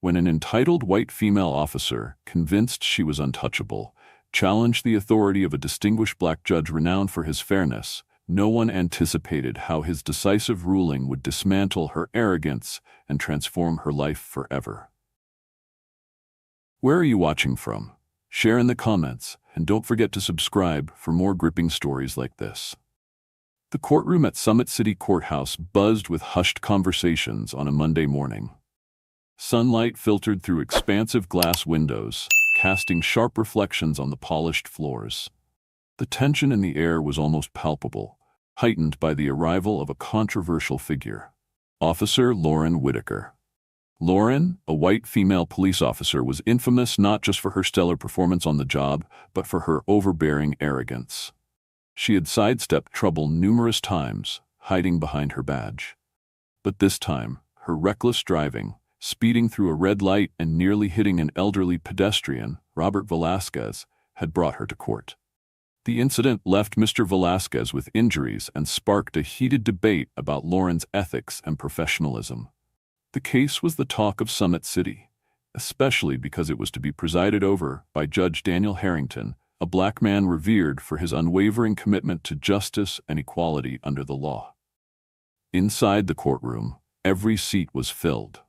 when an entitled white female officer, convinced she was untouchable, challenged the authority of a distinguished black judge renowned for his fairness, no one anticipated how his decisive ruling would dismantle her arrogance and transform her life forever. Where are you watching from? Share in the comments, and don't forget to subscribe for more gripping stories like this. The courtroom at Summit City Courthouse buzzed with hushed conversations on a Monday morning. Sunlight filtered through expansive glass windows, casting sharp reflections on the polished floors. The tension in the air was almost palpable, heightened by the arrival of a controversial figure, Officer Lauren Whitaker. Lauren, a white female police officer, was infamous not just for her stellar performance on the job, but for her overbearing arrogance. She had sidestepped trouble numerous times, hiding behind her badge. But this time, her reckless driving, speeding through a red light and nearly hitting an elderly pedestrian, Robert Velasquez, had brought her to court. The incident left Mr. Velasquez with injuries and sparked a heated debate about Lauren's ethics and professionalism. The case was the talk of Summit City, especially because it was to be presided over by Judge Daniel Harrington, a black man revered for his unwavering commitment to justice and equality under the law. Inside the courtroom, every seat was filled.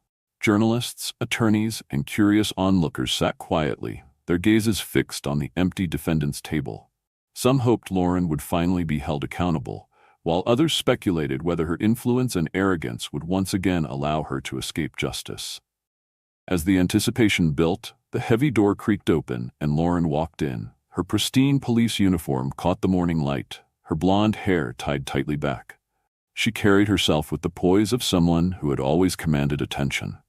Journalists, attorneys, and curious onlookers sat quietly, their gazes fixed on the empty defendant's table. Some hoped Lauren would finally be held accountable, while others speculated whether her influence and arrogance would once again allow her to escape justice. As the anticipation built, the heavy door creaked open and Lauren walked in. Her pristine police uniform caught the morning light, her blonde hair tied tightly back. She carried herself with the poise of someone who had always commanded attention.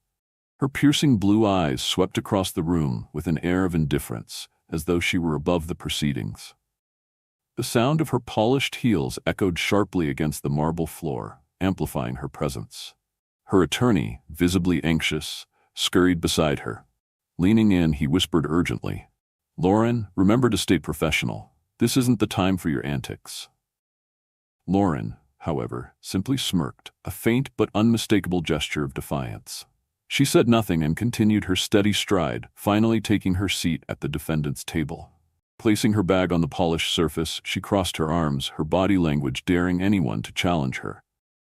Her piercing blue eyes swept across the room with an air of indifference, as though she were above the proceedings. The sound of her polished heels echoed sharply against the marble floor, amplifying her presence. Her attorney, visibly anxious, scurried beside her. Leaning in, he whispered urgently, "Lauren, remember to stay professional. This isn't the time for your antics." Lauren, however, simply smirked, a faint but unmistakable gesture of defiance. She said nothing and continued her steady stride, finally taking her seat at the defendant's table. Placing her bag on the polished surface, she crossed her arms, her body language daring anyone to challenge her.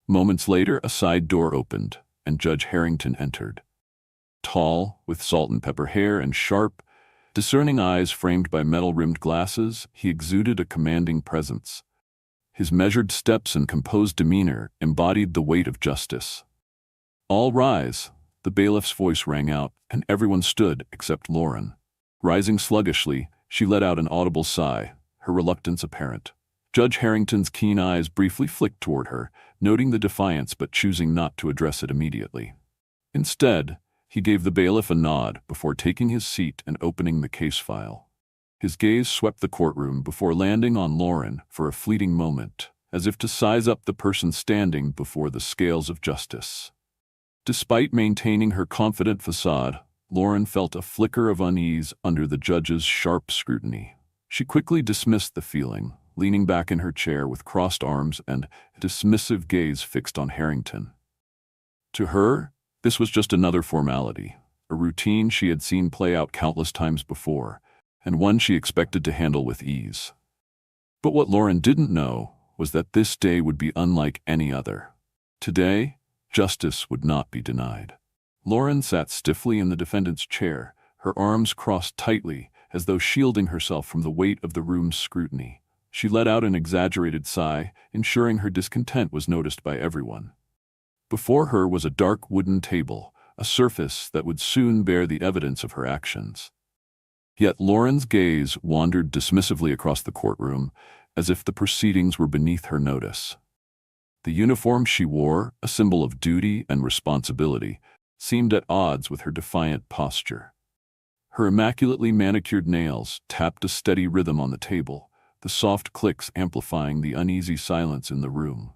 Moments later, a side door opened, and Judge Harrington entered. Tall, with salt and pepper hair and sharp, discerning eyes framed by metal-rimmed glasses, he exuded a commanding presence. His measured steps and composed demeanor embodied the weight of justice. "All rise," the bailiff's voice rang out, and everyone stood except Lauren. Rising sluggishly, she let out an audible sigh, her reluctance apparent. Judge Harrington's keen eyes briefly flicked toward her, noting the defiance but choosing not to address it immediately. Instead, he gave the bailiff a nod before taking his seat and opening the case file. His gaze swept the courtroom before landing on Lauren for a fleeting moment, as if to size up the person standing before the scales of justice. Despite maintaining her confident facade, Lauren felt a flicker of unease under the judge's sharp scrutiny. She quickly dismissed the feeling, leaning back in her chair with crossed arms and a dismissive gaze fixed on Harrington. To her, this was just another formality, a routine she had seen play out countless times before, and one she expected to handle with ease. But what Lauren didn't know was that this day would be unlike any other. Today, justice would not be denied. Lauren sat stiffly in the defendant's chair, her arms crossed tightly as though shielding herself from the weight of the room's scrutiny. She let out an exaggerated sigh, ensuring her discontent was noticed by everyone. Before her was a dark wooden table, a surface that would soon bear the evidence of her actions. Yet Lauren's gaze wandered dismissively across the courtroom, as if the proceedings were beneath her notice. The uniform she wore, a symbol of duty and responsibility, seemed at odds with her defiant posture. Her immaculately manicured nails tapped a steady rhythm on the table, the soft clicks amplifying the uneasy silence in the room.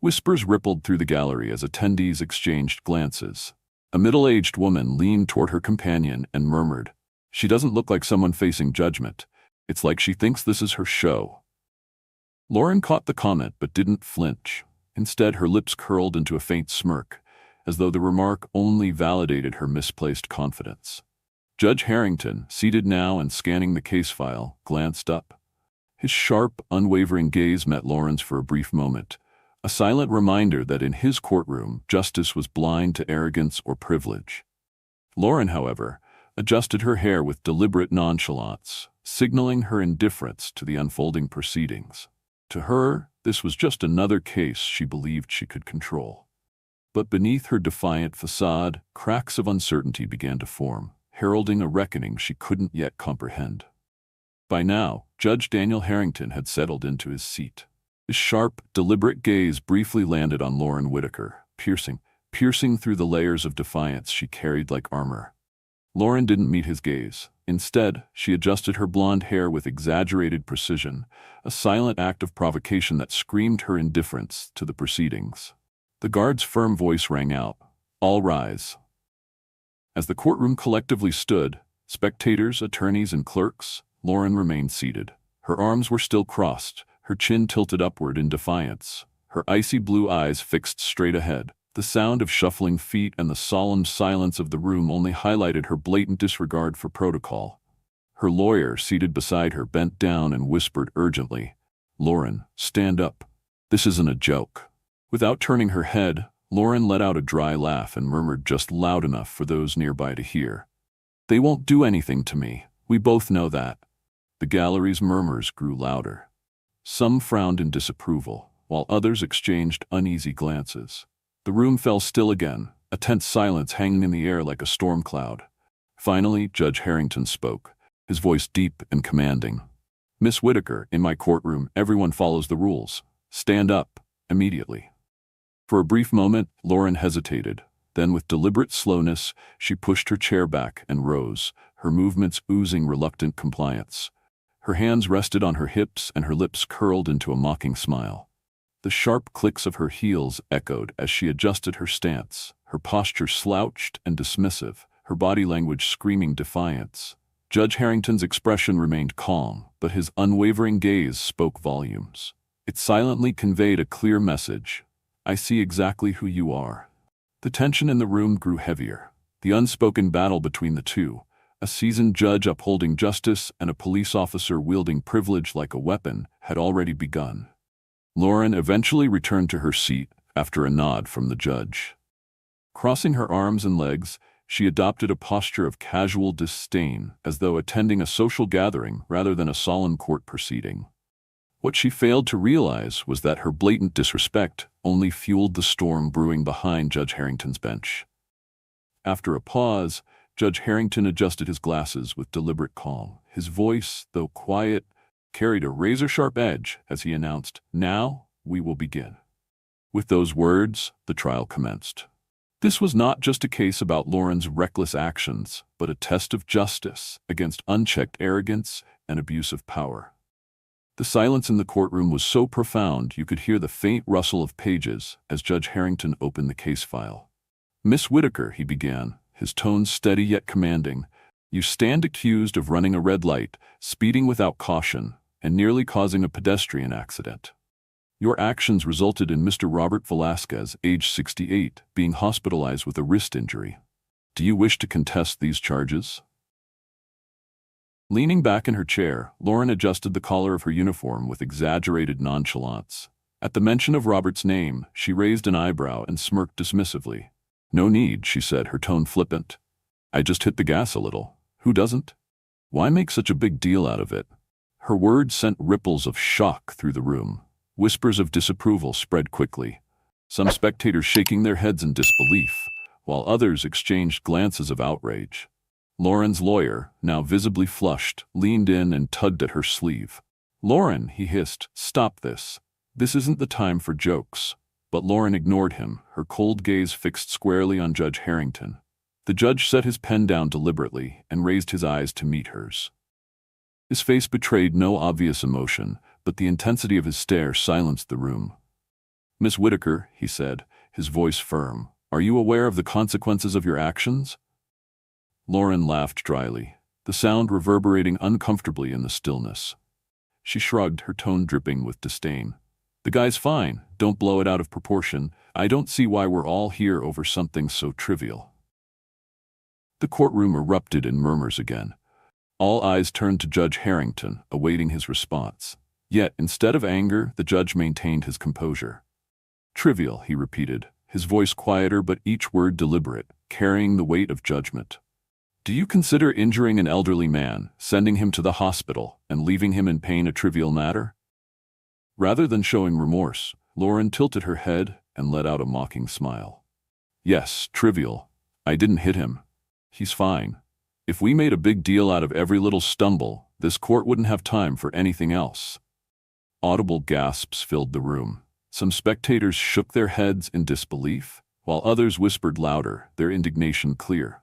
Whispers rippled through the gallery as attendees exchanged glances. A middle-aged woman leaned toward her companion and murmured, "She doesn't look like someone facing judgment. It's like she thinks this is her show." Lauren caught the comment but didn't flinch. Instead, her lips curled into a faint smirk, as though the remark only validated her misplaced confidence. Judge Harrington, seated now and scanning the case file, glanced up. His sharp, unwavering gaze met Lauren's for a brief moment, a silent reminder that in his courtroom, justice was blind to arrogance or privilege. Lauren, however, adjusted her hair with deliberate nonchalance, signaling her indifference to the unfolding proceedings. To her, this was just another case she believed she could control. But beneath her defiant facade, cracks of uncertainty began to form, heralding a reckoning she couldn't yet comprehend. By now, Judge Daniel Harrington had settled into his seat. His sharp, deliberate gaze briefly landed on Lauren Whitaker, piercing through the layers of defiance she carried like armor. Lauren didn't meet his gaze. Instead, she adjusted her blonde hair with exaggerated precision, a silent act of provocation that screamed her indifference to the proceedings. The guard's firm voice rang out, "All rise." As the courtroom collectively stood, spectators, attorneys, and clerks, Lauren remained seated. Her arms were still crossed, her chin tilted upward in defiance, her icy blue eyes fixed straight ahead. The sound of shuffling feet and the solemn silence of the room only highlighted her blatant disregard for protocol. Her lawyer, seated beside her, bent down and whispered urgently, "Lauren, stand up. This isn't a joke." Without turning her head, Lauren let out a dry laugh and murmured just loud enough for those nearby to hear, "They won't do anything to me. We both know that." The gallery's murmurs grew louder. Some frowned in disapproval, while others exchanged uneasy glances. The room fell still again, a tense silence hanging in the air like a storm cloud. Finally, Judge Harrington spoke, his voice deep and commanding. "Miss Whitaker, in my courtroom, everyone follows the rules. Stand up, immediately." For a brief moment, Lauren hesitated. Then, with deliberate slowness, she pushed her chair back and rose, her movements oozing reluctant compliance. Her hands rested on her hips and her lips curled into a mocking smile. The sharp clicks of her heels echoed as she adjusted her stance, her posture slouched and dismissive, her body language screaming defiance. Judge Harrington's expression remained calm, but his unwavering gaze spoke volumes. It silently conveyed a clear message: "I see exactly who you are." The tension in the room grew heavier. The unspoken battle between the two, a seasoned judge upholding justice and a police officer wielding privilege like a weapon, had already begun. Lauren eventually returned to her seat after a nod from the judge. Crossing her arms and legs, she adopted a posture of casual disdain, as though attending a social gathering rather than a solemn court proceeding. What she failed to realize was that her blatant disrespect only fueled the storm brewing behind Judge Harrington's bench. After a pause, Judge Harrington adjusted his glasses with deliberate calm. His voice, though quiet, carried a razor-sharp edge as he announced, "Now we will begin." With those words, the trial commenced. This was not just a case about Lauren's reckless actions, but a test of justice against unchecked arrogance and abuse of power. The silence in the courtroom was so profound you could hear the faint rustle of pages as Judge Harrington opened the case file. "Miss Whitaker," he began, his tone steady yet commanding, "you stand accused of running a red light, speeding without caution, and nearly causing a pedestrian accident. Your actions resulted in Mr. Robert Velasquez, age 68, being hospitalized with a wrist injury. Do you wish to contest these charges?" Leaning back in her chair, Lauren adjusted the collar of her uniform with exaggerated nonchalance. At the mention of Robert's name, she raised an eyebrow and smirked dismissively. "No need," she said, her tone flippant. "I just hit the gas a little. Who doesn't? Why make such a big deal out of it?" Her words sent ripples of shock through the room. Whispers of disapproval spread quickly, some spectators shaking their heads in disbelief, while others exchanged glances of outrage. Lauren's lawyer, now visibly flushed, leaned in and tugged at her sleeve. "Lauren," he hissed, "stop this. This isn't the time for jokes." But Lauren ignored him, her cold gaze fixed squarely on Judge Harrington. The judge set his pen down deliberately and raised his eyes to meet hers. His face betrayed no obvious emotion, but the intensity of his stare silenced the room. "Miss Whitaker," he said, his voice firm, "are you aware of the consequences of your actions?" Lauren laughed dryly, the sound reverberating uncomfortably in the stillness. She shrugged, her tone dripping with disdain. The guy's fine. Don't blow it out of proportion. I don't see why we're all here over something so trivial." The courtroom erupted in murmurs again. All eyes turned to Judge Harrington, awaiting his response. Yet, instead of anger, the judge maintained his composure. "Trivial," he repeated, his voice quieter but each word deliberate, carrying the weight of judgment. "Do you consider injuring an elderly man, sending him to the hospital, and leaving him in pain a trivial matter?" Rather than showing remorse, Lauren tilted her head and let out a mocking smile. "Yes, trivial. I didn't hit him. He's fine. If we made a big deal out of every little stumble, this court wouldn't have time for anything else." Audible gasps filled the room. Some spectators shook their heads in disbelief, while others whispered louder, their indignation clear.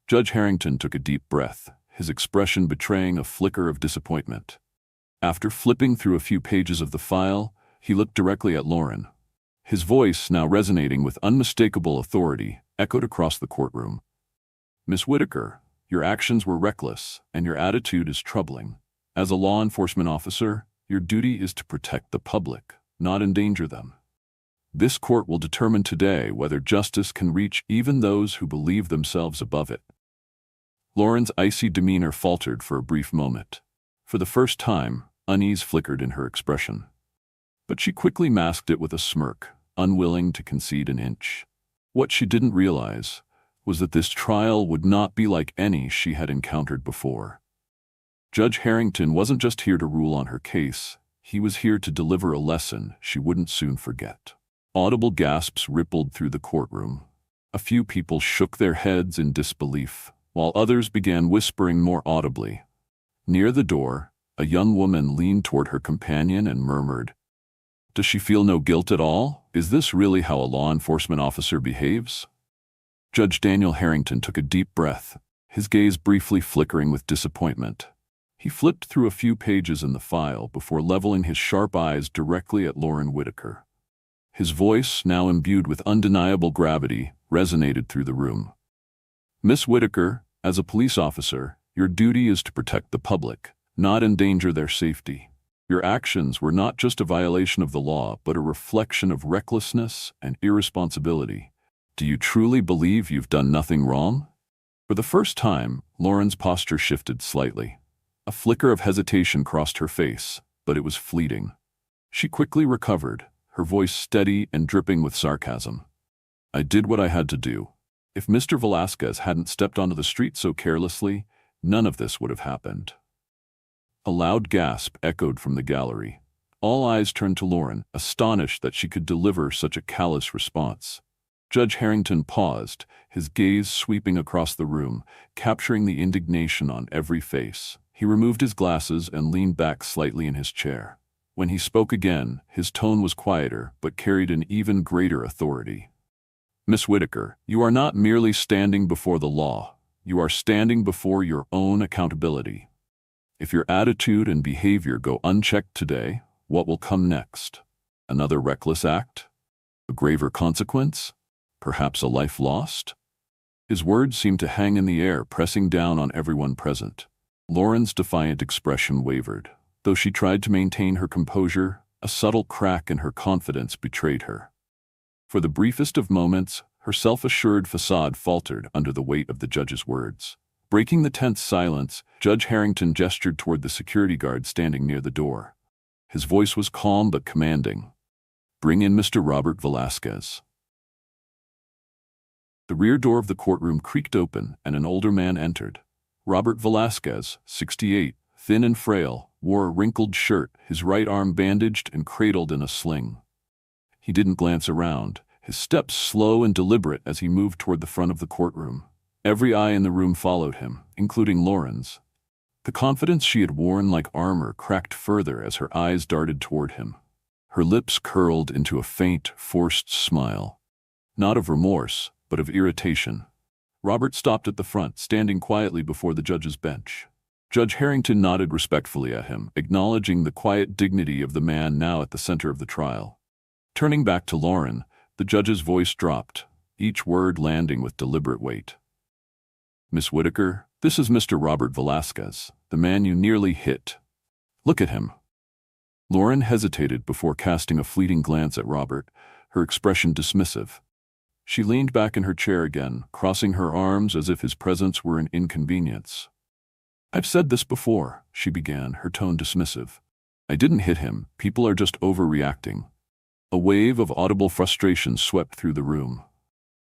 Judge Harrington took a deep breath, his expression betraying a flicker of disappointment. After flipping through a few pages of the file, he looked directly at Lauren. His voice, now resonating with unmistakable authority, echoed across the courtroom. "Miss Whitaker, your actions were reckless, and your attitude is troubling. As a law enforcement officer, your duty is to protect the public, not endanger them. This court will determine today whether justice can reach even those who believe themselves above it." Lauren's icy demeanor faltered for a brief moment. For the first time, unease flickered in her expression. But she quickly masked it with a smirk, unwilling to concede an inch. What she didn't realize was that this trial would not be like any she had encountered before. Judge Harrington wasn't just here to rule on her case, he was here to deliver a lesson she wouldn't soon forget. Audible gasps rippled through the courtroom. A few people shook their heads in disbelief, while others began whispering more audibly. Near the door, a young woman leaned toward her companion and murmured, "Does she feel no guilt at all? Is this really how a law enforcement officer behaves?" Judge Daniel Harrington took a deep breath, his gaze briefly flickering with disappointment. He flipped through a few pages in the file before leveling his sharp eyes directly at Lauren Whitaker. His voice, now imbued with undeniable gravity, resonated through the room. "Miss Whitaker, as a police officer, your duty is to protect the public, not endanger their safety. Your actions were not just a violation of the law, but a reflection of recklessness and irresponsibility. Do you truly believe you've done nothing wrong?" For the first time, Lauren's posture shifted slightly. A flicker of hesitation crossed her face, but it was fleeting. She quickly recovered, her voice steady and dripping with sarcasm. "I did what I had to do. If Mr. Velasquez hadn't stepped onto the street so carelessly, none of this would have happened." A loud gasp echoed from the gallery. All eyes turned to Lauren, astonished that she could deliver such a callous response. Judge Harrington paused, his gaze sweeping across the room, capturing the indignation on every face. He removed his glasses and leaned back slightly in his chair. When he spoke again, his tone was quieter but carried an even greater authority. "Miss Whitaker, you are not merely standing before the law. You are standing before your own accountability. If your attitude and behavior go unchecked today, what will come next? Another reckless act? A graver consequence? Perhaps a life lost?" His words seemed to hang in the air, pressing down on everyone present. Lauren's defiant expression wavered. Though she tried to maintain her composure, a subtle crack in her confidence betrayed her. For the briefest of moments, her self-assured facade faltered under the weight of the judge's words. Breaking the tense silence, Judge Harrington gestured toward the security guard standing near the door. His voice was calm but commanding. "Bring in Mr. Robert Velasquez." The rear door of the courtroom creaked open and an older man entered. Robert Velasquez, 68, thin and frail, wore a wrinkled shirt, his right arm bandaged and cradled in a sling. He didn't glance around, his steps slow and deliberate as he moved toward the front of the courtroom. Every eye in the room followed him, including Lauren's. The confidence she had worn like armor cracked further as her eyes darted toward him. Her lips curled into a faint, forced smile. Not of remorse, but of irritation. Robert stopped at the front, standing quietly before the judge's bench. Judge Harrington nodded respectfully at him, acknowledging the quiet dignity of the man now at the center of the trial. Turning back to Lauren, the judge's voice dropped, each word landing with deliberate weight. "Miss Whitaker, this is Mr. Robert Velasquez, the man you nearly hit. Look at him." Lauren hesitated before casting a fleeting glance at Robert, her expression dismissive. She leaned back in her chair again, crossing her arms as if his presence were an inconvenience. "I've said this before," she began, her tone dismissive. "I didn't hit him. People are just overreacting." A wave of audible frustration swept through the room.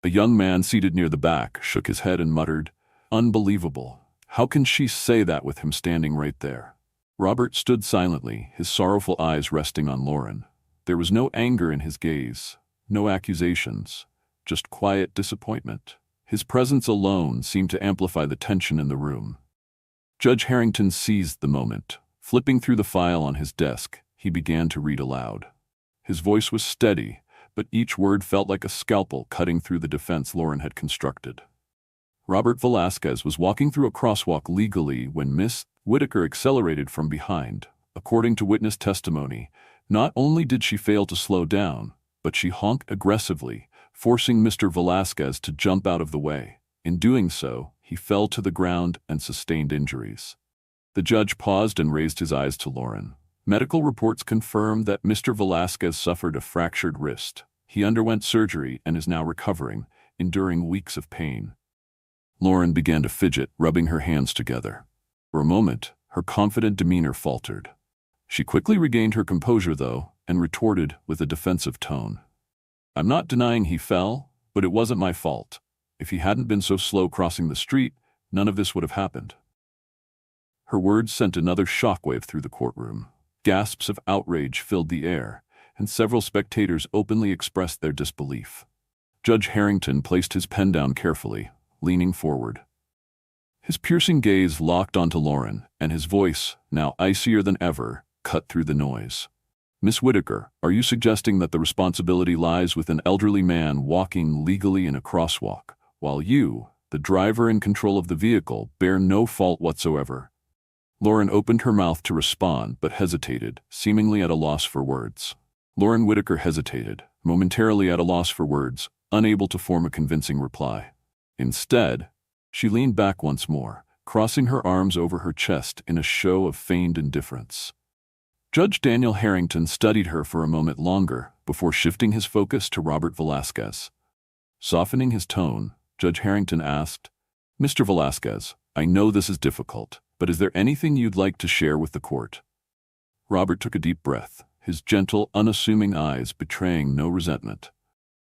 A young man seated near the back shook his head and muttered, "Unbelievable. How can she say that with him standing right there?" Robert stood silently, his sorrowful eyes resting on Lauren. There was no anger in his gaze, no accusations, just quiet disappointment. His presence alone seemed to amplify the tension in the room. Judge Harrington seized the moment. Flipping through the file on his desk, he began to read aloud. His voice was steady, but each word felt like a scalpel cutting through the defense Lauren had constructed. Robert Velasquez was walking through a crosswalk legally when Miss Whitaker accelerated from behind. According to witness testimony, not only did she fail to slow down, but she honked aggressively, forcing Mr. Velasquez to jump out of the way. In doing so, he fell to the ground and sustained injuries. The judge paused and raised his eyes to Lauren. Medical reports confirmed that Mr. Velasquez suffered a fractured wrist. He underwent surgery and is now recovering, enduring weeks of pain. Lauren began to fidget, rubbing her hands together. For a moment, her confident demeanor faltered. She quickly regained her composure, though, and retorted with a defensive tone. "I'm not denying he fell, but it wasn't my fault. If he hadn't been so slow crossing the street, none of this would have happened." Her words sent another shockwave through the courtroom. Gasps of outrage filled the air, and several spectators openly expressed their disbelief. Judge Harrington placed his pen down carefully, leaning forward. His piercing gaze locked onto Lauren, and his voice, now icier than ever, cut through the noise. "Miss Whitaker, are you suggesting that the responsibility lies with an elderly man walking legally in a crosswalk, while you, the driver in control of the vehicle, bear no fault whatsoever?" Lauren opened her mouth to respond, but hesitated, seemingly at a loss for words. Lauren Whitaker hesitated, momentarily at a loss for words, unable to form a convincing reply. Instead, she leaned back once more, crossing her arms over her chest in a show of feigned indifference. Judge Daniel Harrington studied her for a moment longer before shifting his focus to Robert Velasquez. Softening his tone, Judge Harrington asked, "Mr. Velasquez, I know this is difficult, but is there anything you'd like to share with the court?" Robert took a deep breath, his gentle, unassuming eyes betraying no resentment.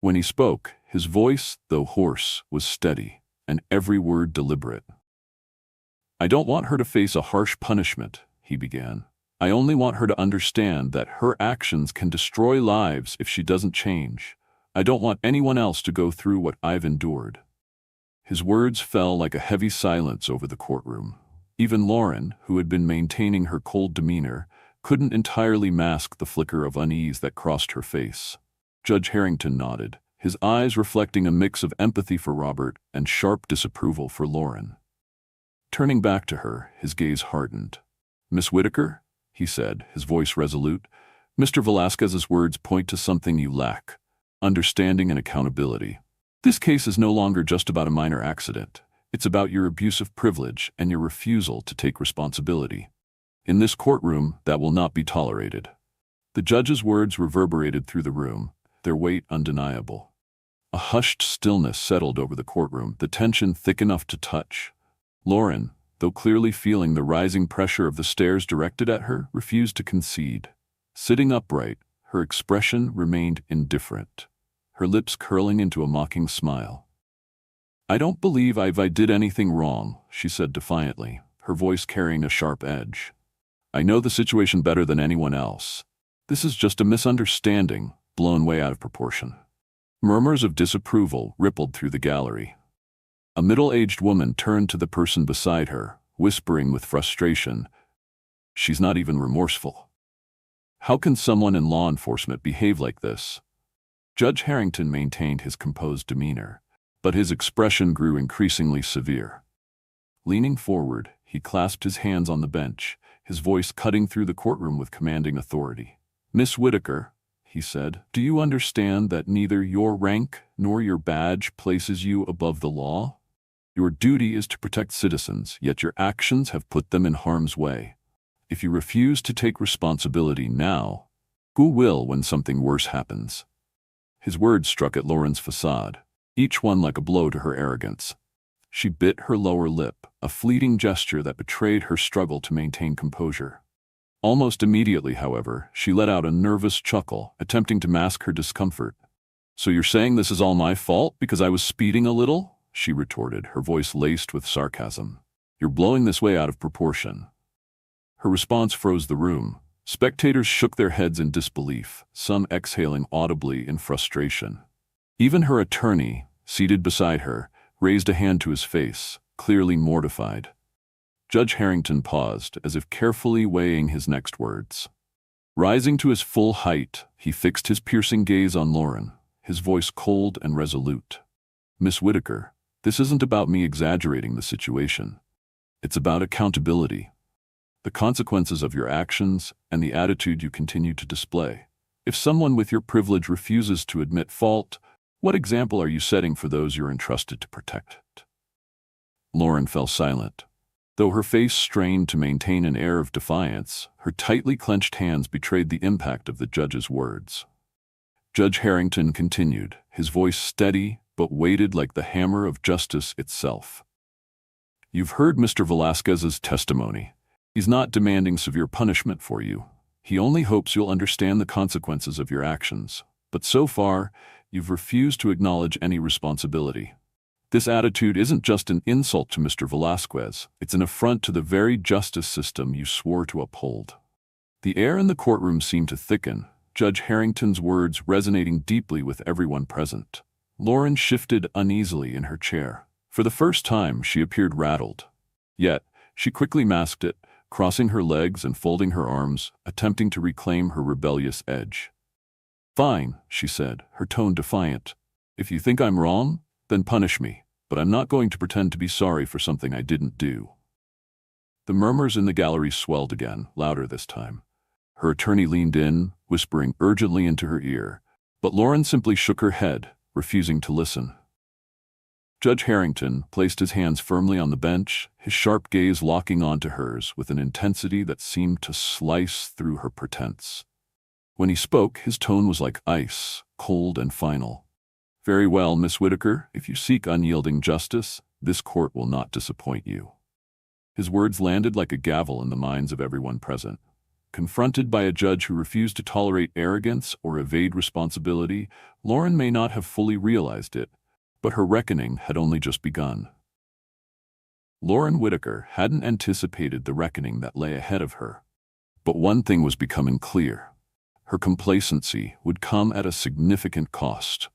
When he spoke, his voice, though hoarse, was steady, and every word deliberate. "I don't want her to face a harsh punishment," he began. "I only want her to understand that her actions can destroy lives if she doesn't change. I don't want anyone else to go through what I've endured." His words fell like a heavy silence over the courtroom. Even Lauren, who had been maintaining her cold demeanor, couldn't entirely mask the flicker of unease that crossed her face. Judge Harrington nodded, his eyes reflecting a mix of empathy for Robert and sharp disapproval for Lauren. Turning back to her, his gaze hardened. "Miss Whitaker," he said, his voice resolute, "Mr. Velasquez's words point to something you lack: understanding and accountability. This case is no longer just about a minor accident. It's about your abuse of privilege and your refusal to take responsibility. In this courtroom, that will not be tolerated." The judge's words reverberated through the room, their weight undeniable. A hushed stillness settled over the courtroom, the tension thick enough to touch. Lauren, though clearly feeling the rising pressure of the stares directed at her, refused to concede. Sitting upright, her expression remained indifferent, her lips curling into a mocking smile. "I don't believe I did anything wrong," she said defiantly, her voice carrying a sharp edge. "I know the situation better than anyone else. This is just a misunderstanding, blown way out of proportion." Murmurs of disapproval rippled through the gallery. A middle-aged woman turned to the person beside her, whispering with frustration, "She's not even remorseful. How can someone in law enforcement behave like this?" Judge Harrington maintained his composed demeanor, but his expression grew increasingly severe. Leaning forward, he clasped his hands on the bench, his voice cutting through the courtroom with commanding authority. "Miss Whitaker," he said, "do you understand that neither your rank nor your badge places you above the law? Your duty is to protect citizens, yet your actions have put them in harm's way. If you refuse to take responsibility now, who will when something worse happens? His words struck at Lauren's facade, each one like a blow to her arrogance. She bit her lower lip, a fleeting gesture that betrayed her struggle to maintain composure. Almost immediately, however, she let out a nervous chuckle, attempting to mask her discomfort. "So you're saying this is all my fault because I was speeding a little?" she retorted, her voice laced with sarcasm. "You're blowing this way out of proportion." Her response froze the room. Spectators shook their heads in disbelief, some exhaling audibly in frustration. Even her attorney, seated beside her, raised a hand to his face, clearly mortified. Judge Harrington paused, as if carefully weighing his next words. Rising to his full height, he fixed his piercing gaze on Lauren, his voice cold and resolute. "Miss Whitaker, this isn't about me exaggerating the situation. It's about accountability. The consequences of your actions and the attitude you continue to display. If someone with your privilege refuses to admit fault, what example are you setting for those you're entrusted to protect?" Lauren fell silent. Though her face strained to maintain an air of defiance, her tightly clenched hands betrayed the impact of the judge's words. Judge Harrington continued, his voice steady but weighted like the hammer of justice itself. "You've heard Mr. Velasquez's testimony. He's not demanding severe punishment for you. He only hopes you'll understand the consequences of your actions. But so far, you've refused to acknowledge any responsibility. This attitude isn't just an insult to Mr. Velasquez, it's an affront to the very justice system you swore to uphold." The air in the courtroom seemed to thicken, Judge Harrington's words resonating deeply with everyone present. Lauren shifted uneasily in her chair. For the first time, she appeared rattled. Yet, she quickly masked it, crossing her legs and folding her arms, attempting to reclaim her rebellious edge. "Fine," she said, her tone defiant. "If you think I'm wrong, then punish me, but I'm not going to pretend to be sorry for something I didn't do." The murmurs in the gallery swelled again, louder this time. Her attorney leaned in, whispering urgently into her ear, but Lauren simply shook her head, refusing to listen. Judge Harrington placed his hands firmly on the bench, his sharp gaze locking onto hers with an intensity that seemed to slice through her pretense. When he spoke, his tone was like ice, cold and final. "Very well, Miss Whitaker, if you seek unyielding justice, this court will not disappoint you." His words landed like a gavel in the minds of everyone present. Confronted by a judge who refused to tolerate arrogance or evade responsibility, Lauren may not have fully realized it, but her reckoning had only just begun. Lauren Whitaker hadn't anticipated the reckoning that lay ahead of her. But one thing was becoming clear. Her complacency would come at a significant cost.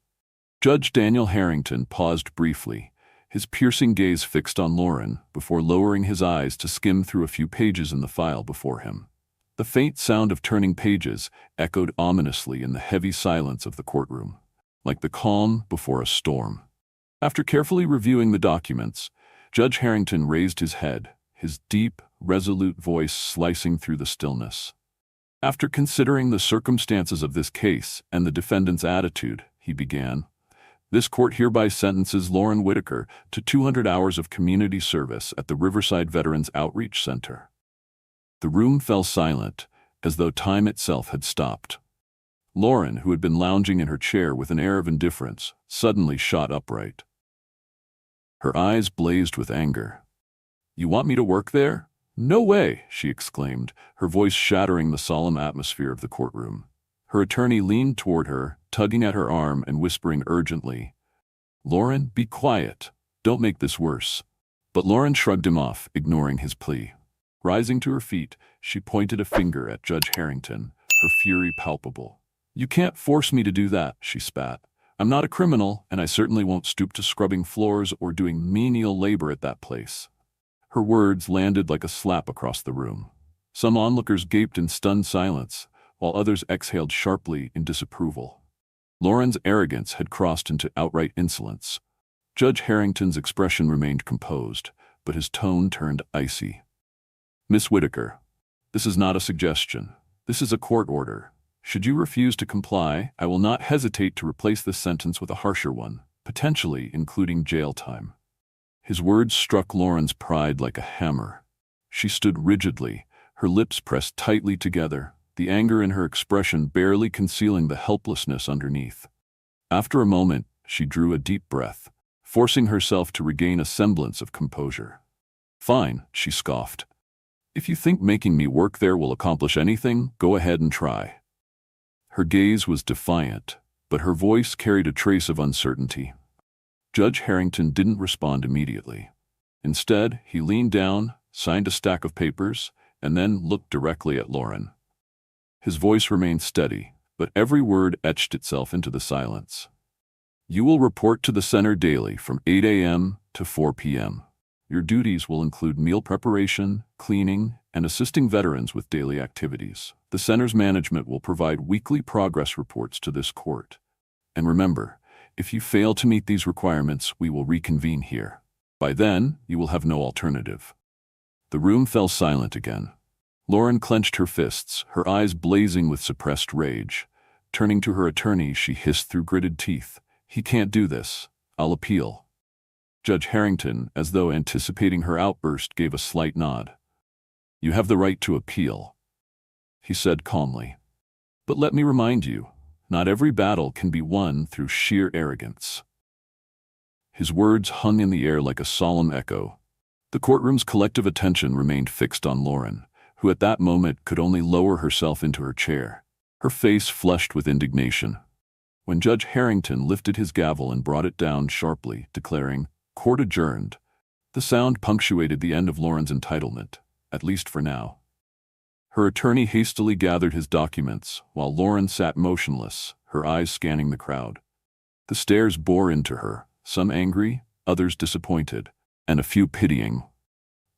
Judge Daniel Harrington paused briefly, his piercing gaze fixed on Lauren, before lowering his eyes to skim through a few pages in the file before him. The faint sound of turning pages echoed ominously in the heavy silence of the courtroom, like the calm before a storm. After carefully reviewing the documents, Judge Harrington raised his head, his deep, resolute voice slicing through the stillness. "After considering the circumstances of this case and the defendant's attitude," he began, "this court hereby sentences Lauren Whitaker to 200 hours of community service at the Riverside Veterans Outreach Center." The room fell silent, as though time itself had stopped. Lauren, who had been lounging in her chair with an air of indifference, suddenly shot upright. Her eyes blazed with anger. "You want me to work there? No way!" she exclaimed, her voice shattering the solemn atmosphere of the courtroom. Her attorney leaned toward her, tugging at her arm and whispering urgently, "Lauren, be quiet. Don't make this worse." But Lauren shrugged him off, ignoring his plea. Rising to her feet, she pointed a finger at Judge Harrington, her fury palpable. "You can't force me to do that," she spat. "I'm not a criminal, and I certainly won't stoop to scrubbing floors or doing menial labor at that place." Her words landed like a slap across the room. Some onlookers gaped in stunned silence, while others exhaled sharply in disapproval. Lauren's arrogance had crossed into outright insolence. Judge Harrington's expression remained composed, but his tone turned icy. "Miss Whitaker, this is not a suggestion. This is a court order. Should you refuse to comply, I will not hesitate to replace this sentence with a harsher one, potentially including jail time." His words struck Lauren's pride like a hammer. She stood rigidly, her lips pressed tightly together, the anger in her expression barely concealing the helplessness underneath. After a moment, she drew a deep breath, forcing herself to regain a semblance of composure. "Fine," she scoffed. "If you think making me work there will accomplish anything, go ahead and try." Her gaze was defiant, but her voice carried a trace of uncertainty. Judge Harrington didn't respond immediately. Instead, he leaned down, signed a stack of papers, and then looked directly at Lauren. His voice remained steady, but every word etched itself into the silence. "You will report to the center daily from 8 a.m. to 4 p.m. Your duties will include meal preparation, cleaning, and assisting veterans with daily activities. The center's management will provide weekly progress reports to this court. And remember, if you fail to meet these requirements, we will reconvene here. By then, you will have no alternative." The room fell silent again. Lauren clenched her fists, her eyes blazing with suppressed rage. Turning to her attorney, she hissed through gritted teeth, "He can't do this. I'll appeal." Judge Harrington, as though anticipating her outburst, gave a slight nod. "You have the right to appeal," he said calmly. "But let me remind you, not every battle can be won through sheer arrogance." His words hung in the air like a solemn echo. The courtroom's collective attention remained fixed on Lauren, who at that moment could only lower herself into her chair, her face flushed with indignation. When Judge Harrington lifted his gavel and brought it down sharply, declaring, "Court adjourned," the sound punctuated the end of Lauren's entitlement, at least for now. Her attorney hastily gathered his documents, while Lauren sat motionless, her eyes scanning the crowd. The stares bore into her, some angry, others disappointed, and a few pitying.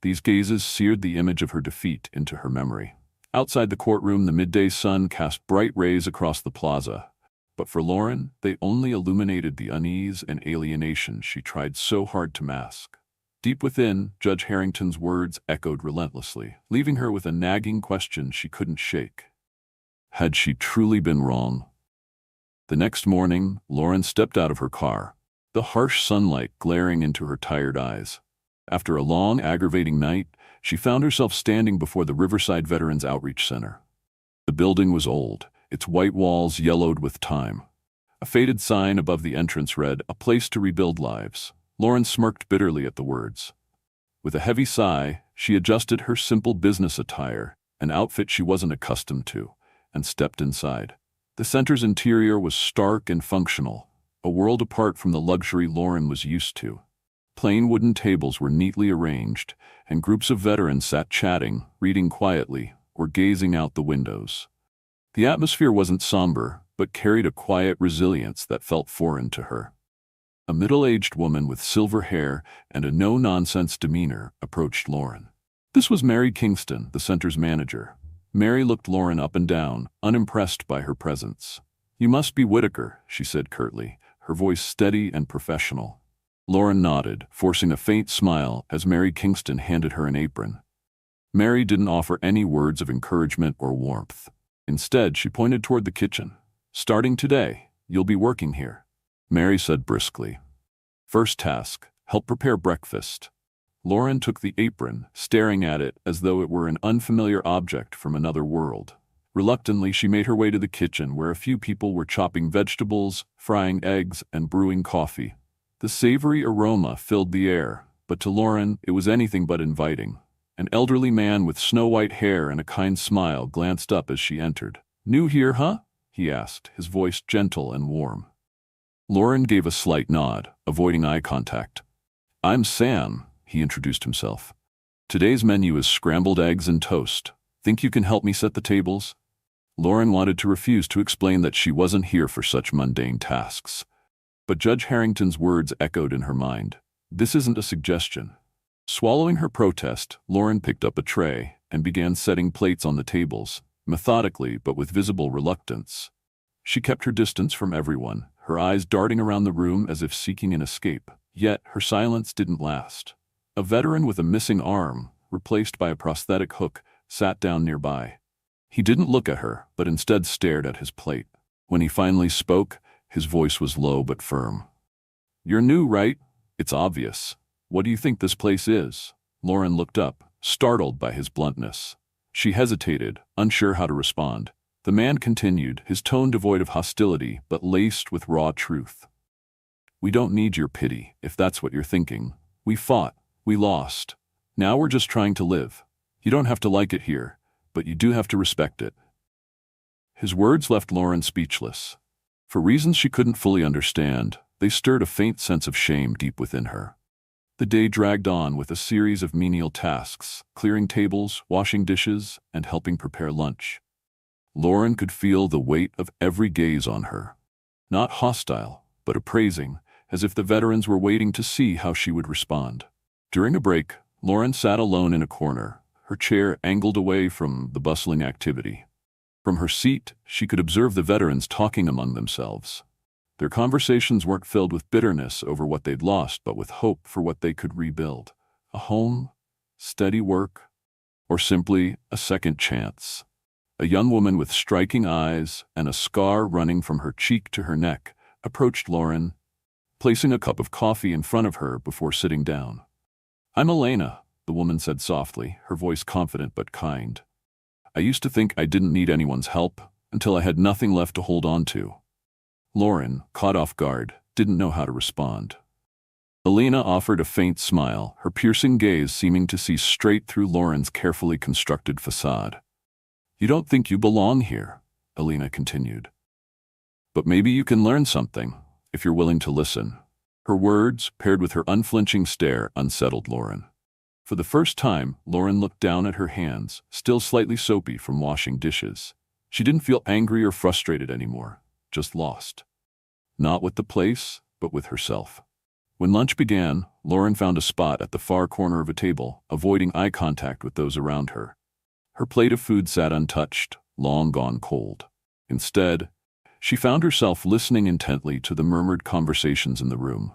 These gazes seared the image of her defeat into her memory. Outside the courtroom, the midday sun cast bright rays across the plaza, but for Lauren, they only illuminated the unease and alienation she tried so hard to mask. Deep within, Judge Harrington's words echoed relentlessly, leaving her with a nagging question she couldn't shake. Had she truly been wrong? The next morning, Lauren stepped out of her car, the harsh sunlight glaring into her tired eyes. After a long, aggravating night, she found herself standing before the Riverside Veterans Outreach Center. The building was old, its white walls yellowed with time. A faded sign above the entrance read, "A place to rebuild lives." Lauren smirked bitterly at the words. With a heavy sigh, she adjusted her simple business attire, an outfit she wasn't accustomed to, and stepped inside. The center's interior was stark and functional, a world apart from the luxury Lauren was used to. Plain wooden tables were neatly arranged, and groups of veterans sat chatting, reading quietly, or gazing out the windows. The atmosphere wasn't somber, but carried a quiet resilience that felt foreign to her. A middle-aged woman with silver hair and a no-nonsense demeanor approached Lauren. This was Mary Kingston, the center's manager. Mary looked Lauren up and down, unimpressed by her presence. "You must be Whitaker," she said curtly, her voice steady and professional. Lauren nodded, forcing a faint smile as Mary Kingston handed her an apron. Mary didn't offer any words of encouragement or warmth. Instead, she pointed toward the kitchen. "Starting today, you'll be working here," Mary said briskly. "First task, help prepare breakfast." Lauren took the apron, staring at it as though it were an unfamiliar object from another world. Reluctantly, she made her way to the kitchen where a few people were chopping vegetables, frying eggs, and brewing coffee. The savory aroma filled the air, but to Lauren, it was anything but inviting. An elderly man with snow-white hair and a kind smile glanced up as she entered. "New here, huh?" he asked, his voice gentle and warm. Lauren gave a slight nod, avoiding eye contact. "I'm Sam," he introduced himself. "Today's menu is scrambled eggs and toast. Think you can help me set the tables?" Lauren wanted to refuse to explain that she wasn't here for such mundane tasks. But Judge Harrington's words echoed in her mind. This isn't a suggestion. Swallowing her protest, Lauren picked up a tray and began setting plates on the tables, methodically but with visible reluctance. She kept her distance from everyone, her eyes darting around the room as if seeking an escape. Yet her silence didn't last. A veteran with a missing arm, replaced by a prosthetic hook, sat down nearby. He didn't look at her, but instead stared at his plate. When he finally spoke, his voice was low but firm. "You're new, right? It's obvious. What do you think this place is?" Lauren looked up, startled by his bluntness. She hesitated, unsure how to respond. The man continued, his tone devoid of hostility but laced with raw truth. "We don't need your pity, if that's what you're thinking. We fought. We lost. Now we're just trying to live. You don't have to like it here, but you do have to respect it." His words left Lauren speechless. For reasons she couldn't fully understand, they stirred a faint sense of shame deep within her. The day dragged on with a series of menial tasks, clearing tables, washing dishes, and helping prepare lunch. Lauren could feel the weight of every gaze on her. Not hostile, but appraising, as if the veterans were waiting to see how she would respond. During a break, Lauren sat alone in a corner, her chair angled away from the bustling activity. From her seat, she could observe the veterans talking among themselves. Their conversations weren't filled with bitterness over what they'd lost, but with hope for what they could rebuild. A home, steady work, or simply a second chance. A young woman with striking eyes and a scar running from her cheek to her neck approached Lauren, placing a cup of coffee in front of her before sitting down. "I'm Elena," the woman said softly, her voice confident but kind. "I used to think I didn't need anyone's help until I had nothing left to hold on to." Lauren, caught off guard, didn't know how to respond. Elena offered a faint smile, her piercing gaze seeming to see straight through Lauren's carefully constructed facade. "You don't think you belong here," Elena continued. "But maybe you can learn something, if you're willing to listen." Her words, paired with her unflinching stare, unsettled Lauren. For the first time, Lauren looked down at her hands, still slightly soapy from washing dishes. She didn't feel angry or frustrated anymore, just lost. Not with the place, but with herself. When lunch began, Lauren found a spot at the far corner of a table, avoiding eye contact with those around her. Her plate of food sat untouched, long gone cold. Instead, she found herself listening intently to the murmured conversations in the room.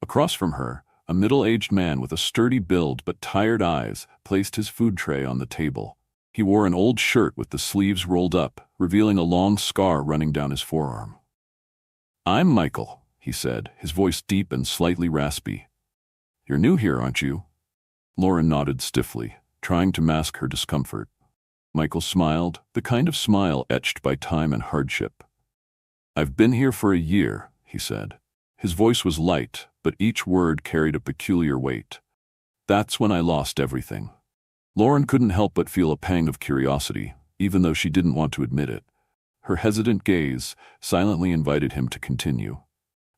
Across from her, a middle-aged man with a sturdy build but tired eyes placed his food tray on the table. He wore an old shirt with the sleeves rolled up, revealing a long scar running down his forearm. "I'm Michael," he said, his voice deep and slightly raspy. "You're new here, aren't you?" Lauren nodded stiffly, trying to mask her discomfort. Michael smiled, the kind of smile etched by time and hardship. "I've been here for a year," he said. His voice was light, but each word carried a peculiar weight. "That's when I lost everything." Lauren couldn't help but feel a pang of curiosity, even though she didn't want to admit it. Her hesitant gaze silently invited him to continue.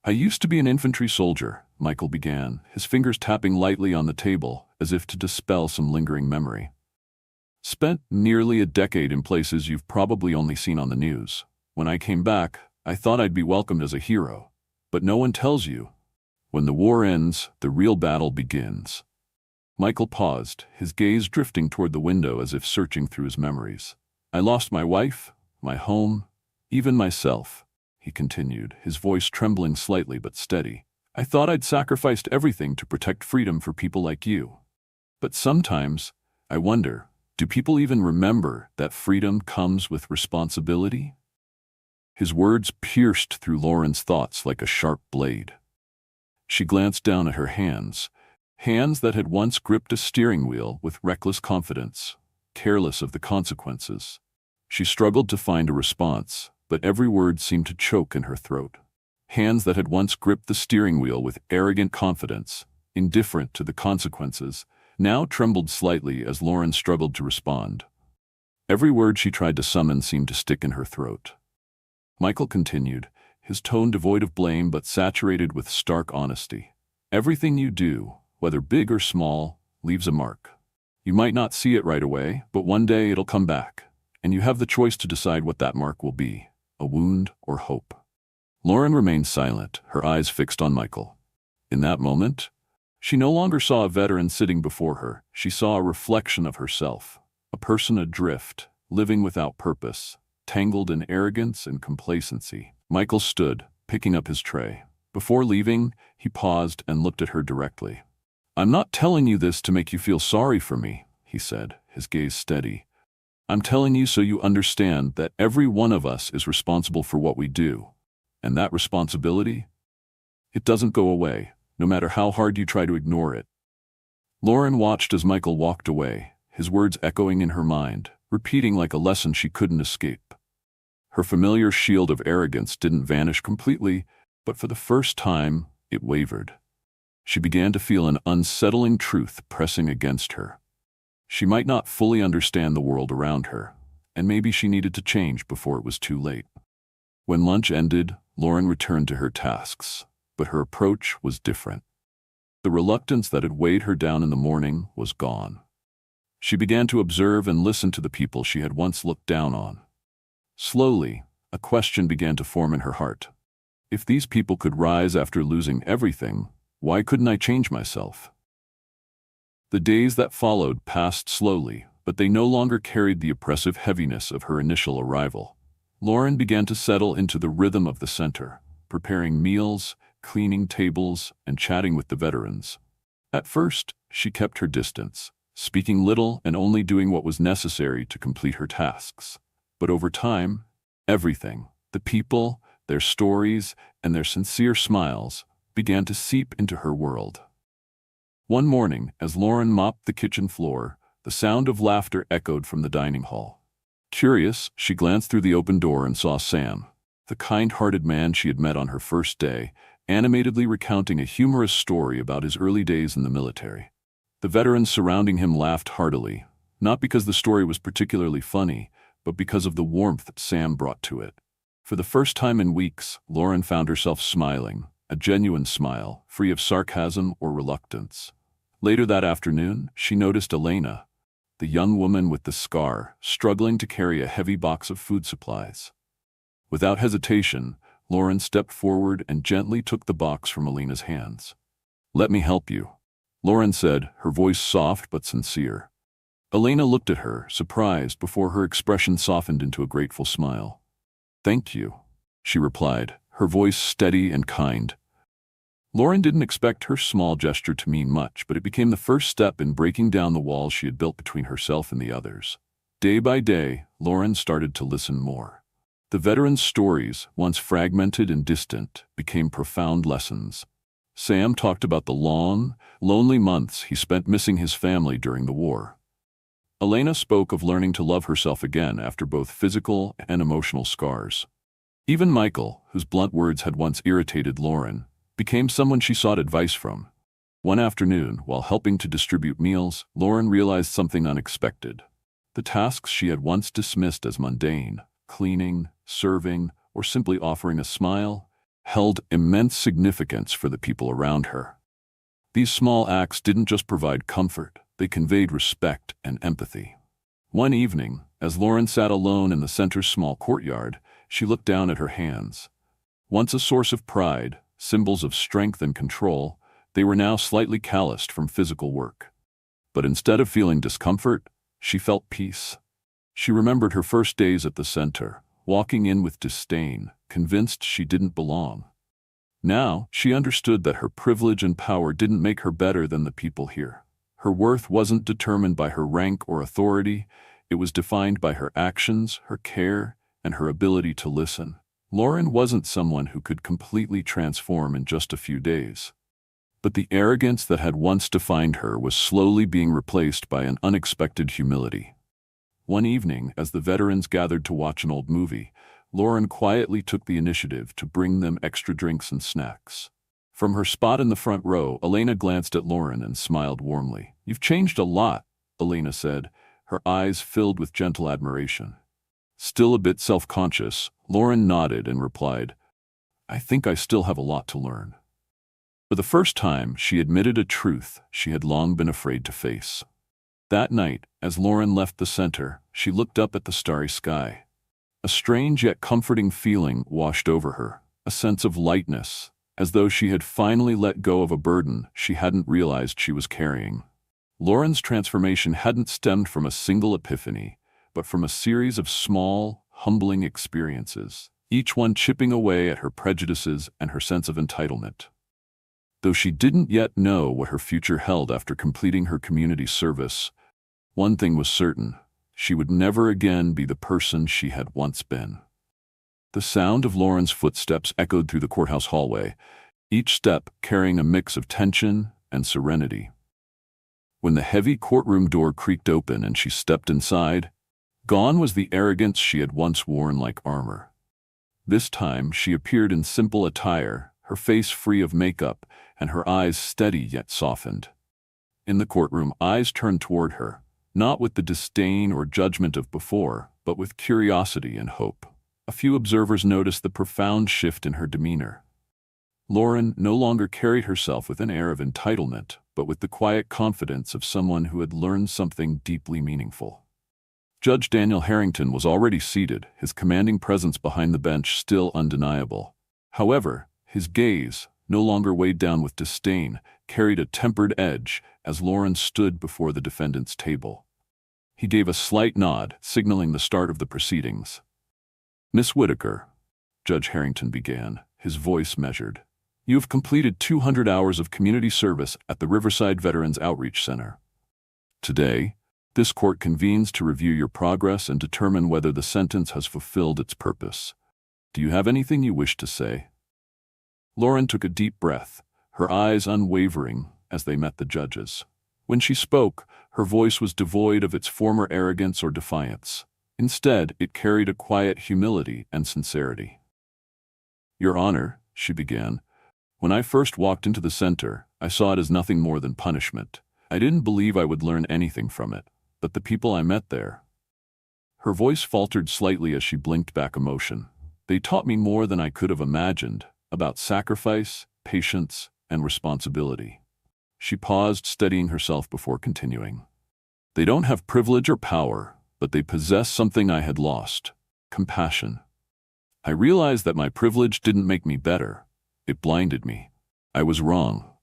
"I used to be an infantry soldier," Michael began, his fingers tapping lightly on the table, as if to dispel some lingering memory. "Spent nearly a decade in places you've probably only seen on the news. When I came back, I thought I'd be welcomed as a hero. But no one tells you. When the war ends, the real battle begins." Michael paused, his gaze drifting toward the window as if searching through his memories. "I lost my wife, my home, even myself," he continued, his voice trembling slightly but steady. "I thought I'd sacrificed everything to protect freedom for people like you. But sometimes, I wonder, do people even remember that freedom comes with responsibility?" His words pierced through Lauren's thoughts like a sharp blade. She glanced down at her hands that had once gripped a steering wheel with reckless confidence, careless of the consequences. She struggled to find a response, but every word seemed to choke in her throat. Hands that had once gripped the steering wheel with arrogant confidence, indifferent to the consequences, now trembled slightly as Lauren struggled to respond. Every word she tried to summon seemed to stick in her throat. Michael continued, his tone devoid of blame but saturated with stark honesty. "Everything you do, whether big or small, leaves a mark. You might not see it right away, but one day it'll come back, and you have the choice to decide what that mark will be, a wound or hope." Lauren remained silent, her eyes fixed on Michael. In that moment, she no longer saw a veteran sitting before her. She saw a reflection of herself, a person adrift, living without purpose, tangled in arrogance and complacency. Michael stood, picking up his tray. Before leaving, he paused and looked at her directly. "I'm not telling you this to make you feel sorry for me," he said, his gaze steady. "I'm telling you so you understand that every one of us is responsible for what we do. And that responsibility? It doesn't go away, no matter how hard you try to ignore it." Lauren watched as Michael walked away, his words echoing in her mind, repeating like a lesson she couldn't escape. Her familiar shield of arrogance didn't vanish completely, but for the first time, it wavered. She began to feel an unsettling truth pressing against her. She might not fully understand the world around her, and maybe she needed to change before it was too late. When lunch ended, Lauren returned to her tasks, but her approach was different. The reluctance that had weighed her down in the morning was gone. She began to observe and listen to the people she had once looked down on. Slowly, a question began to form in her heart. If these people could rise after losing everything, why couldn't I change myself? The days that followed passed slowly, but they no longer carried the oppressive heaviness of her initial arrival. Lauren began to settle into the rhythm of the center, preparing meals, cleaning tables, and chatting with the veterans. At first, she kept her distance, speaking little and only doing what was necessary to complete her tasks. But over time, everything, the people, their stories, and their sincere smiles, began to seep into her world. One morning, as Lauren mopped the kitchen floor, the sound of laughter echoed from the dining hall. Curious, she glanced through the open door and saw Sam, the kind-hearted man she had met on her first day, animatedly recounting a humorous story about his early days in the military. The veterans surrounding him laughed heartily, not because the story was particularly funny, but because of the warmth Sam brought to it. For the first time in weeks, Lauren found herself smiling, a genuine smile, free of sarcasm or reluctance. Later that afternoon, she noticed Elena, the young woman with the scar, struggling to carry a heavy box of food supplies. Without hesitation, Lauren stepped forward and gently took the box from Elena's hands. "Let me help you," Lauren said, her voice soft but sincere. Elena looked at her, surprised, before her expression softened into a grateful smile. "Thank you," she replied, her voice steady and kind. Lauren didn't expect her small gesture to mean much, but it became the first step in breaking down the walls she had built between herself and the others. Day by day, Lauren started to listen more. The veterans' stories, once fragmented and distant, became profound lessons. Sam talked about the long, lonely months he spent missing his family during the war. Elena spoke of learning to love herself again after both physical and emotional scars. Even Michael, whose blunt words had once irritated Lauren, became someone she sought advice from. One afternoon, while helping to distribute meals, Lauren realized something unexpected. The tasks she had once dismissed as mundane, cleaning, serving, or simply offering a smile, held immense significance for the people around her. These small acts didn't just provide comfort, they conveyed respect and empathy. One evening, as Lauren sat alone in the center's small courtyard, she looked down at her hands. Once a source of pride, symbols of strength and control, they were now slightly calloused from physical work. But instead of feeling discomfort, she felt peace. She remembered her first days at the center, walking in with disdain, convinced she didn't belong. Now, she understood that her privilege and power didn't make her better than the people here. Her worth wasn't determined by her rank or authority, it was defined by her actions, her care, and her ability to listen. Lauren wasn't someone who could completely transform in just a few days. But the arrogance that had once defined her was slowly being replaced by an unexpected humility. One evening, as the veterans gathered to watch an old movie, Lauren quietly took the initiative to bring them extra drinks and snacks. From her spot in the front row, Elena glanced at Lauren and smiled warmly. "You've changed a lot," Elena said, her eyes filled with gentle admiration. Still a bit self-conscious, Lauren nodded and replied, "I think I still have a lot to learn." For the first time, she admitted a truth she had long been afraid to face. That night, as Lauren left the center, she looked up at the starry sky. A strange yet comforting feeling washed over her, a sense of lightness, as though she had finally let go of a burden she hadn't realized she was carrying. Lauren's transformation hadn't stemmed from a single epiphany, but from a series of small, humbling experiences, each one chipping away at her prejudices and her sense of entitlement. Though she didn't yet know what her future held after completing her community service, one thing was certain: she would never again be the person she had once been. The sound of Lauren's footsteps echoed through the courthouse hallway, each step carrying a mix of tension and serenity. When the heavy courtroom door creaked open and she stepped inside, gone was the arrogance she had once worn like armor. This time she appeared in simple attire, her face free of makeup, and her eyes steady yet softened. In the courtroom, eyes turned toward her, not with the disdain or judgment of before, but with curiosity and hope. A few observers noticed the profound shift in her demeanor. Lauren no longer carried herself with an air of entitlement, but with the quiet confidence of someone who had learned something deeply meaningful. Judge Daniel Harrington was already seated, his commanding presence behind the bench still undeniable. However, his gaze, no longer weighed down with disdain, carried a tempered edge as Lauren stood before the defendant's table. He gave a slight nod, signaling the start of the proceedings. "Miss Whitaker," Judge Harrington began, his voice measured, "you have completed 200 hours of community service at the Riverside Veterans Outreach Center. Today, this court convenes to review your progress and determine whether the sentence has fulfilled its purpose. Do you have anything you wish to say?" Lauren took a deep breath, her eyes unwavering as they met the judge's. When she spoke, her voice was devoid of its former arrogance or defiance. Instead, it carried a quiet humility and sincerity. "Your Honor," she began, "when I first walked into the center, I saw it as nothing more than punishment. I didn't believe I would learn anything from it, but the people I met there—" Her voice faltered slightly as she blinked back emotion. "They taught me more than I could have imagined, about sacrifice, patience, and responsibility." She paused, steadying herself before continuing. "They don't have privilege or power, but they possess something I had lost: compassion. I realized that my privilege didn't make me better. It blinded me. I was wrong.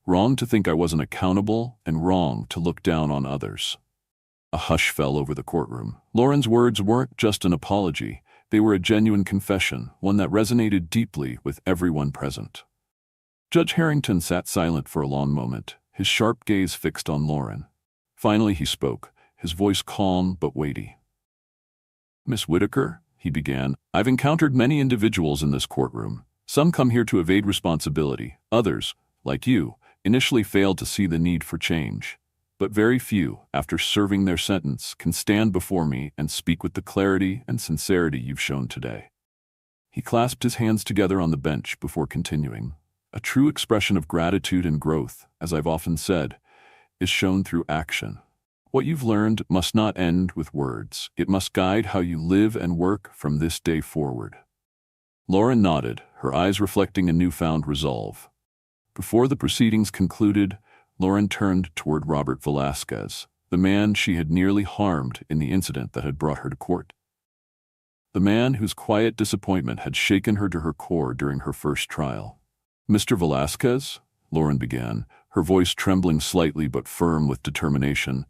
Wrong to think I wasn't accountable, and wrong to look down on others." A hush fell over the courtroom. Lauren's words weren't just an apology. They were a genuine confession, one that resonated deeply with everyone present. Judge Harrington sat silent for a long moment, his sharp gaze fixed on Lauren. Finally he spoke, his voice calm but weighty. "Miss Whitaker," he began, "I've encountered many individuals in this courtroom. Some come here to evade responsibility. Others, like you, initially failed to see the need for change. But very few, after serving their sentence, can stand before me and speak with the clarity and sincerity you've shown today." He clasped his hands together on the bench before continuing. "A true expression of gratitude and growth, as I've often said, is shown through action. What you've learned must not end with words. It must guide how you live and work from this day forward." Lauren nodded, her eyes reflecting a newfound resolve. Before the proceedings concluded, Lauren turned toward Robert Velasquez, the man she had nearly harmed in the incident that had brought her to court. The man whose quiet disappointment had shaken her to her core during her first trial. "Mr. Velasquez," Lauren began, her voice trembling slightly but firm with determination,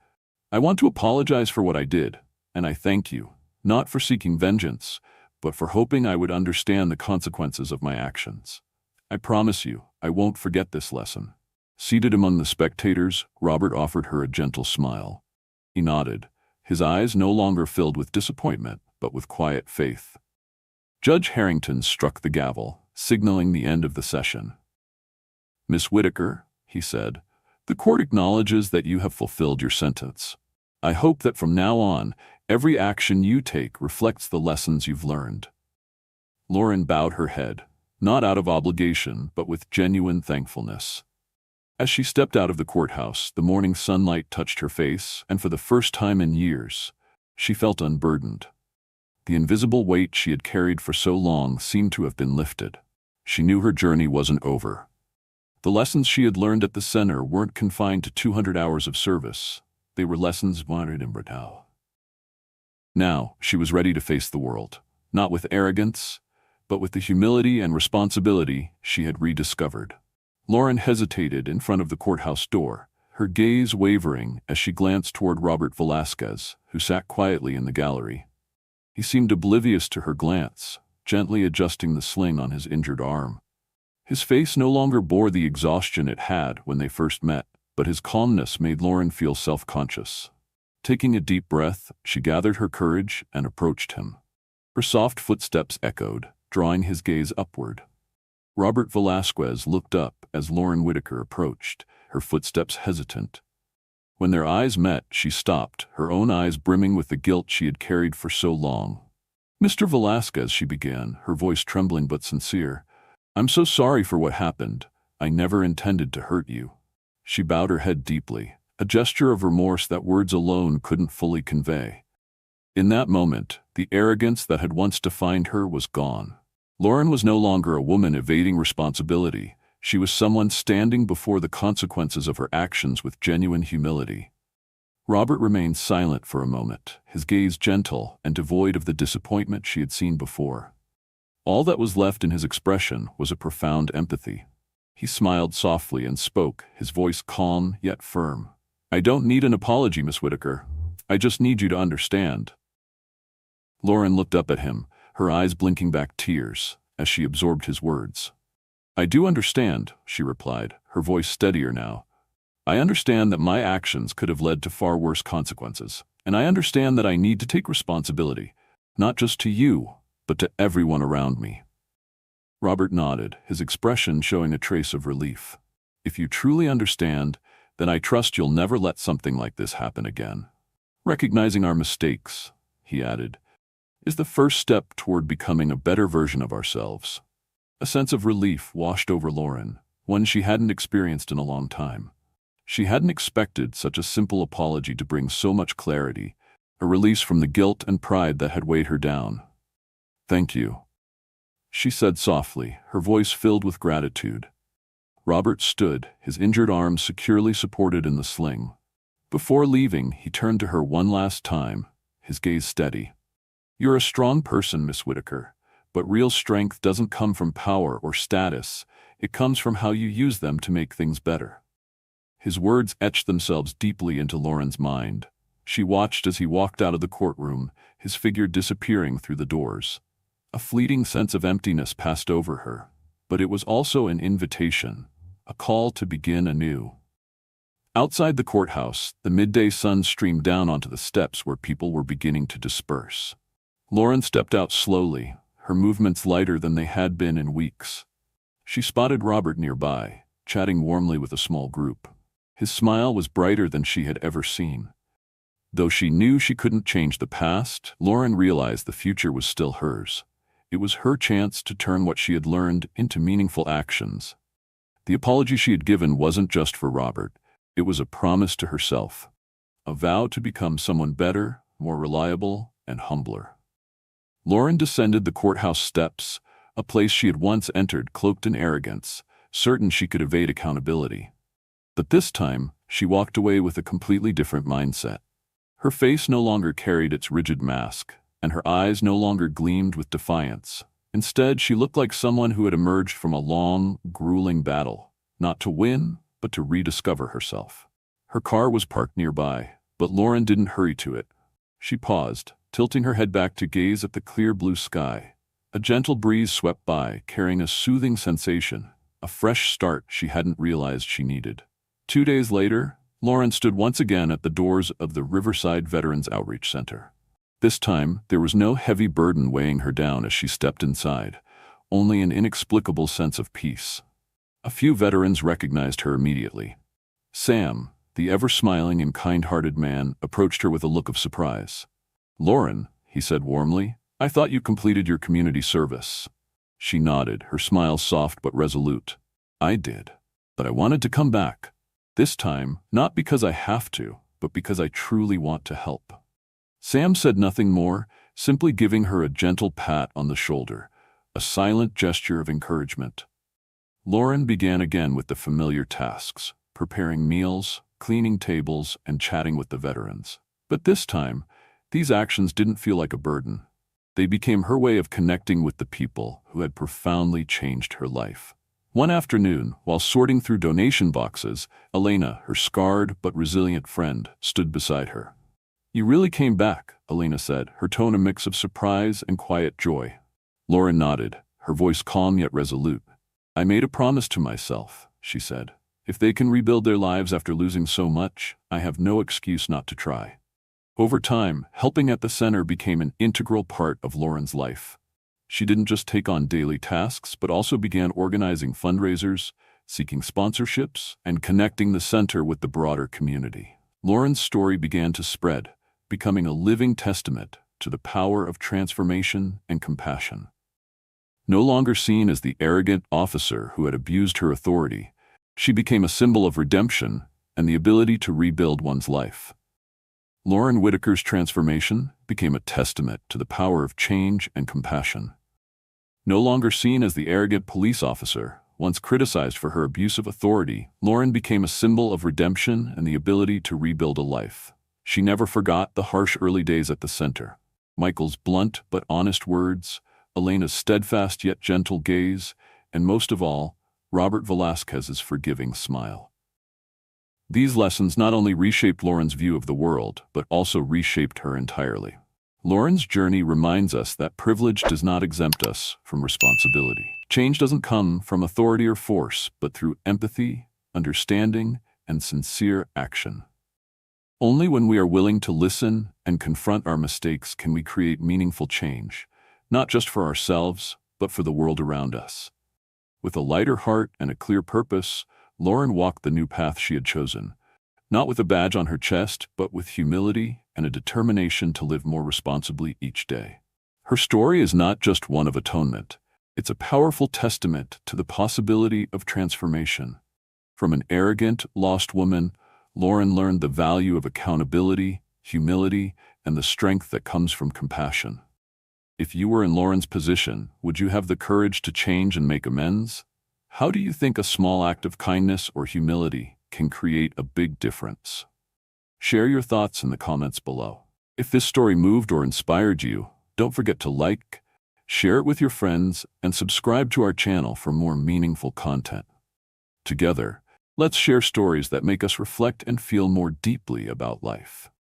"I want to apologize for what I did, and I thank you, not for seeking vengeance, but for hoping I would understand the consequences of my actions. I promise you, I won't forget this lesson." Seated among the spectators, Robert offered her a gentle smile. He nodded, his eyes no longer filled with disappointment, but with quiet faith. Judge Harrington struck the gavel, signaling the end of the session. "Miss Whitaker," he said, "the court acknowledges that you have fulfilled your sentence. I hope that from now on, every action you take reflects the lessons you've learned." Lauren bowed her head, not out of obligation, but with genuine thankfulness. As she stepped out of the courthouse, the morning sunlight touched her face, and for the first time in years, she felt unburdened. The invisible weight she had carried for so long seemed to have been lifted. She knew her journey wasn't over. The lessons she had learned at the center weren't confined to 200 hours of service. They were lessons learned in Britau. Now, she was ready to face the world, not with arrogance, but with the humility and responsibility she had rediscovered. Lauren hesitated in front of the courthouse door, her gaze wavering as she glanced toward Robert Velasquez, who sat quietly in the gallery. He seemed oblivious to her glance, gently adjusting the sling on his injured arm. His face no longer bore the exhaustion it had when they first met, but his calmness made Lauren feel self-conscious. Taking a deep breath, she gathered her courage and approached him. Her soft footsteps echoed, drawing his gaze upward. Robert Velasquez looked up as Lauren Whitaker approached, her footsteps hesitant. When their eyes met, she stopped, her own eyes brimming with the guilt she had carried for so long. "Mr. Velasquez," she began, her voice trembling but sincere, "I'm so sorry for what happened. I never intended to hurt you." She bowed her head deeply, a gesture of remorse that words alone couldn't fully convey. In that moment, the arrogance that had once defined her was gone. Lauren was no longer a woman evading responsibility. She was someone standing before the consequences of her actions with genuine humility. Robert remained silent for a moment, his gaze gentle and devoid of the disappointment she had seen before. All that was left in his expression was a profound empathy. He smiled softly and spoke, his voice calm yet firm. "I don't need an apology, Miss Whitaker. I just need you to understand." Lauren looked up at him, her eyes blinking back tears, as she absorbed his words. "I do understand," she replied, her voice steadier now. "I understand that my actions could have led to far worse consequences, and I understand that I need to take responsibility, not just to you, but to everyone around me." Robert nodded, his expression showing a trace of relief. "If you truly understand, then I trust you'll never let something like this happen again. Recognizing our mistakes," he added, "is the first step toward becoming a better version of ourselves." A sense of relief washed over Lauren, one she hadn't experienced in a long time. She hadn't expected such a simple apology to bring so much clarity, a release from the guilt and pride that had weighed her down. "Thank you," she said softly, her voice filled with gratitude. Robert stood, his injured arm securely supported in the sling. Before leaving, he turned to her one last time, his gaze steady. "You're a strong person, Miss Whitaker, but real strength doesn't come from power or status. It comes from how you use them to make things better." His words etched themselves deeply into Lauren's mind. She watched as he walked out of the courtroom, his figure disappearing through the doors. A fleeting sense of emptiness passed over her, but it was also an invitation, a call to begin anew. Outside the courthouse, the midday sun streamed down onto the steps where people were beginning to disperse. Lauren stepped out slowly, her movements lighter than they had been in weeks. She spotted Robert nearby, chatting warmly with a small group. His smile was brighter than she had ever seen. Though she knew she couldn't change the past, Lauren realized the future was still hers. It was her chance to turn what she had learned into meaningful actions. The apology she had given wasn't just for Robert. It was a promise to herself, a vow to become someone better, more reliable, and humbler. Lauren descended the courthouse steps, a place she had once entered cloaked in arrogance, certain she could evade accountability. But this time, she walked away with a completely different mindset. Her face no longer carried its rigid mask, and her eyes no longer gleamed with defiance. Instead, she looked like someone who had emerged from a long, grueling battle, not to win, but to rediscover herself. Her car was parked nearby, but Lauren didn't hurry to it. She paused, tilting her head back to gaze at the clear blue sky. A gentle breeze swept by, carrying a soothing sensation, a fresh start she hadn't realized she needed. 2 days later, Lauren stood once again at the doors of the Riverside Veterans Outreach Center. This time, there was no heavy burden weighing her down as she stepped inside, only an inexplicable sense of peace. A few veterans recognized her immediately. Sam, the ever-smiling and kind-hearted man, approached her with a look of surprise. "Lauren," he said warmly, "I thought you completed your community service." She nodded, her smile soft but resolute. "I did, but I wanted to come back. This time, not because I have to, but because I truly want to help." Sam said nothing more, simply giving her a gentle pat on the shoulder, a silent gesture of encouragement. Lauren began again with the familiar tasks, preparing meals, cleaning tables, and chatting with the veterans. But this time, these actions didn't feel like a burden. They became her way of connecting with the people who had profoundly changed her life. One afternoon, while sorting through donation boxes, Elena, her scarred but resilient friend, stood beside her. "You really came back," Elena said, her tone a mix of surprise and quiet joy. Lauren nodded, her voice calm yet resolute. "I made a promise to myself," she said. "If they can rebuild their lives after losing so much, I have no excuse not to try." Over time, helping at the center became an integral part of Lauren's life. She didn't just take on daily tasks, but also began organizing fundraisers, seeking sponsorships, and connecting the center with the broader community. Lauren's story began to spread, becoming a living testament to the power of transformation and compassion. No longer seen as the arrogant officer who had abused her authority, she became a symbol of redemption and the ability to rebuild one's life. Lauren Whitaker's transformation became a testament to the power of change and compassion. No longer seen as the arrogant police officer, once criticized for her abuse of authority, Lauren became a symbol of redemption and the ability to rebuild a life. She never forgot the harsh early days at the center. Michael's blunt but honest words, Elena's steadfast yet gentle gaze, and most of all, Robert Velasquez's forgiving smile. These lessons not only reshaped Lauren's view of the world, but also reshaped her entirely. Lauren's journey reminds us that privilege does not exempt us from responsibility. Change doesn't come from authority or force, but through empathy, understanding, and sincere action. Only when we are willing to listen and confront our mistakes can we create meaningful change, not just for ourselves, but for the world around us. With a lighter heart and a clear purpose, Lauren walked the new path she had chosen, not with a badge on her chest, but with humility and a determination to live more responsibly each day. Her story is not just one of atonement. It's a powerful testament to the possibility of transformation. From an arrogant, lost woman, Lauren learned the value of accountability, humility, and the strength that comes from compassion. If you were in Lauren's position, would you have the courage to change and make amends? How do you think a small act of kindness or humility can create a big difference? Share your thoughts in the comments below. If this story moved or inspired you, don't forget to like, share it with your friends, and subscribe to our channel for more meaningful content. Together, let's share stories that make us reflect and feel more deeply about life.